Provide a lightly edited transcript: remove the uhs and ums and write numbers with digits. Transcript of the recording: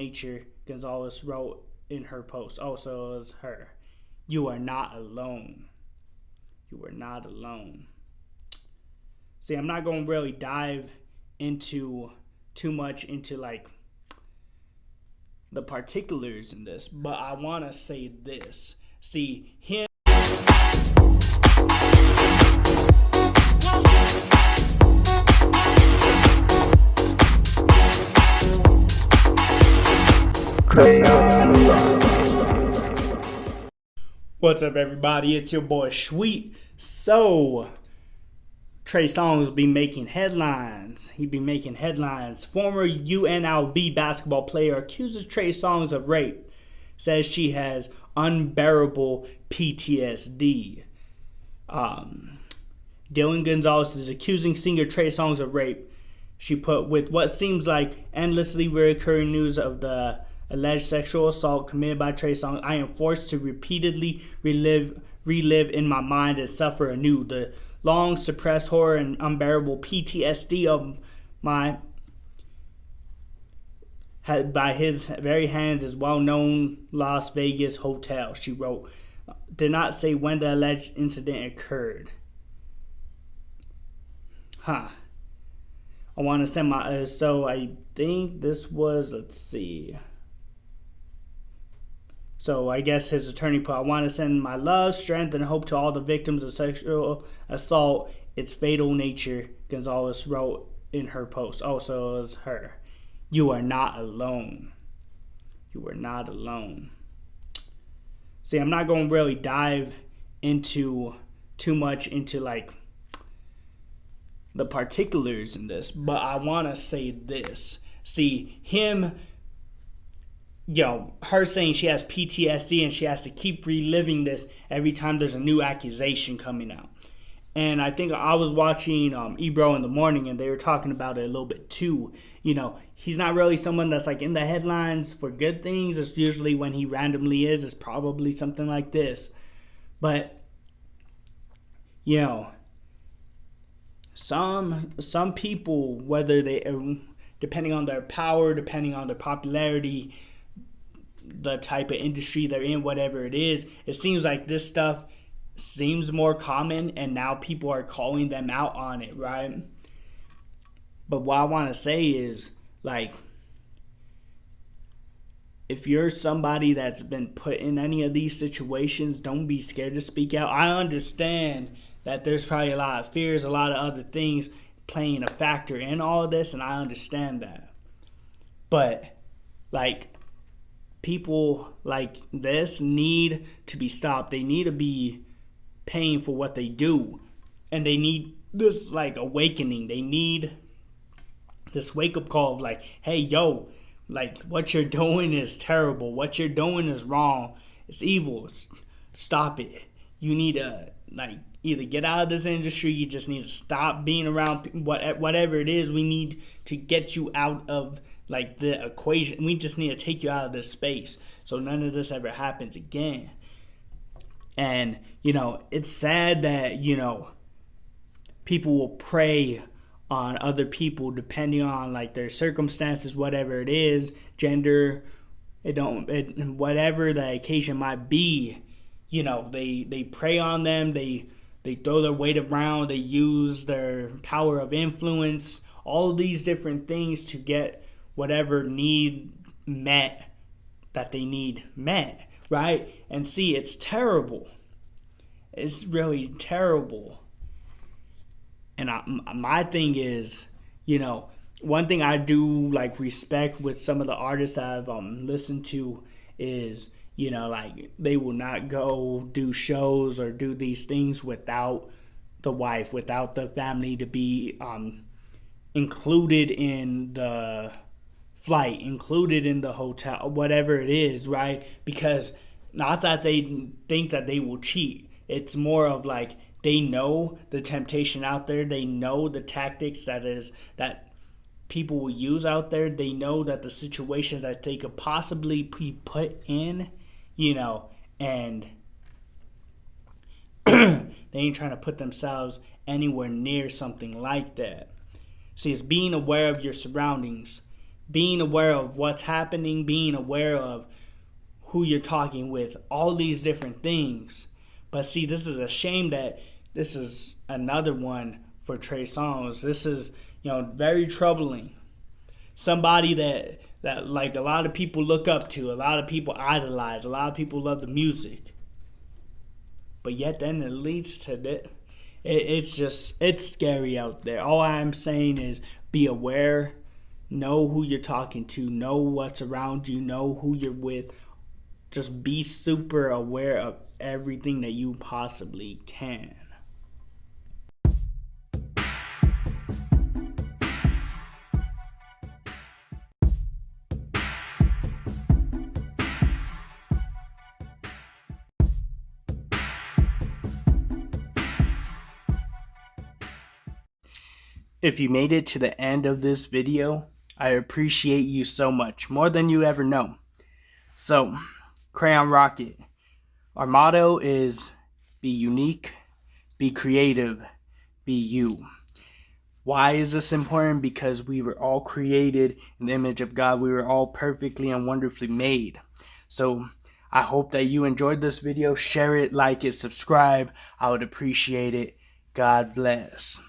nature, Gonzalez wrote in her post. Oh, so it was her. You are not alone. You are not alone. See, I'm not going to really dive into too much into like the particulars in this, but I want to say this. See, him. What's up, everybody? It's your boy Sweet. So, Trey Songz be making headlines. He be making headlines. Former UNLV basketball player accuses Trey Songz of rape. Says she has unbearable PTSD. Dylan Gonzalez is accusing singer Trey Songz of rape. She put, with what seems like endlessly recurring news of the alleged sexual assault committed by Trey Songz, I am forced to repeatedly relive in my mind and suffer anew the long suppressed horror and unbearable PTSD of my by his very hands is well-known Las Vegas hotel, she wrote. Did not say when the alleged incident occurred. I want to send my so I think this was, let's see. So I guess his attorney put, I want to send my love, strength, and hope to all the victims of sexual assault, its fatal nature, Gonzalez wrote in her post. Oh, so it was her. You are not alone. You are not alone. See, I'm not going to really dive into too much into like the particulars in this, but I want to say this. See, her saying she has PTSD and she has to keep reliving this every time there's a new accusation coming out. And I think I was watching Ebro in the morning and they were talking about it a little bit too. He's not really someone that's like in the headlines for good things. It's usually when he randomly is, it's probably something like this. But, some people, whether they, depending on their power, depending on their popularity, the type of industry they're in, whatever it is, it seems like this stuff seems more common and now people are calling them out on it, right? But what I want to say is, like, if you're somebody that's been put in any of these situations, don't be scared to speak out. I understand that there's probably a lot of fears, a lot of other things playing a factor in all of this, and I understand that. But, like, people like this need to be stopped. They need to be paying for what they do. And they need this, like, awakening. They need this wake-up call of, like, hey, yo, like, what you're doing is terrible. What you're doing is wrong. It's evil. Stop it. You need to, like, either get out of this industry. You just need to stop being around whatever it is. We need to get you out of, like, the equation. We just need to take you out of this space so none of this ever happens again. And, it's sad that, people will prey on other people depending on, like, their circumstances, whatever it is, gender, whatever the occasion might be. They prey on them, they throw their weight around, they use their power of influence, all of these different things to get whatever need met that they need met, right? And see, it's terrible. It's really terrible. And my thing is, one thing I do, like, respect with some of the artists I've listened to is, like, they will not go do shows or do these things without the wife, without the family to be included in the flight, included in the hotel, whatever it is, right? Because not that they think that they will cheat. It's more of like they know the temptation out there. They know the tactics that people will use out there. They know that the situations that they could possibly be put in, and they ain't trying to put themselves anywhere near something like that. See, it's being aware of your surroundings, being aware of what's happening, being aware of who you're talking with, all these different things. But see, this is a shame that this is another one for Trey Songz. This is, very troubling. Somebody that like a lot of people look up to, a lot of people idolize, a lot of people love the music. But yet then it leads to this. It's scary out there. All I'm saying is be aware, know who you're talking to, know what's around you, know who you're with. Just be super aware of everything that you possibly can. If you made it to the end of this video, I appreciate you so much, more than you ever know. So, Crayon Rocket, our motto is be unique, be creative, be you. Why is this important? Because we were all created in the image of God. We were all perfectly and wonderfully made. So I hope that you enjoyed this video. Share it, like it, subscribe. I would appreciate it. God bless.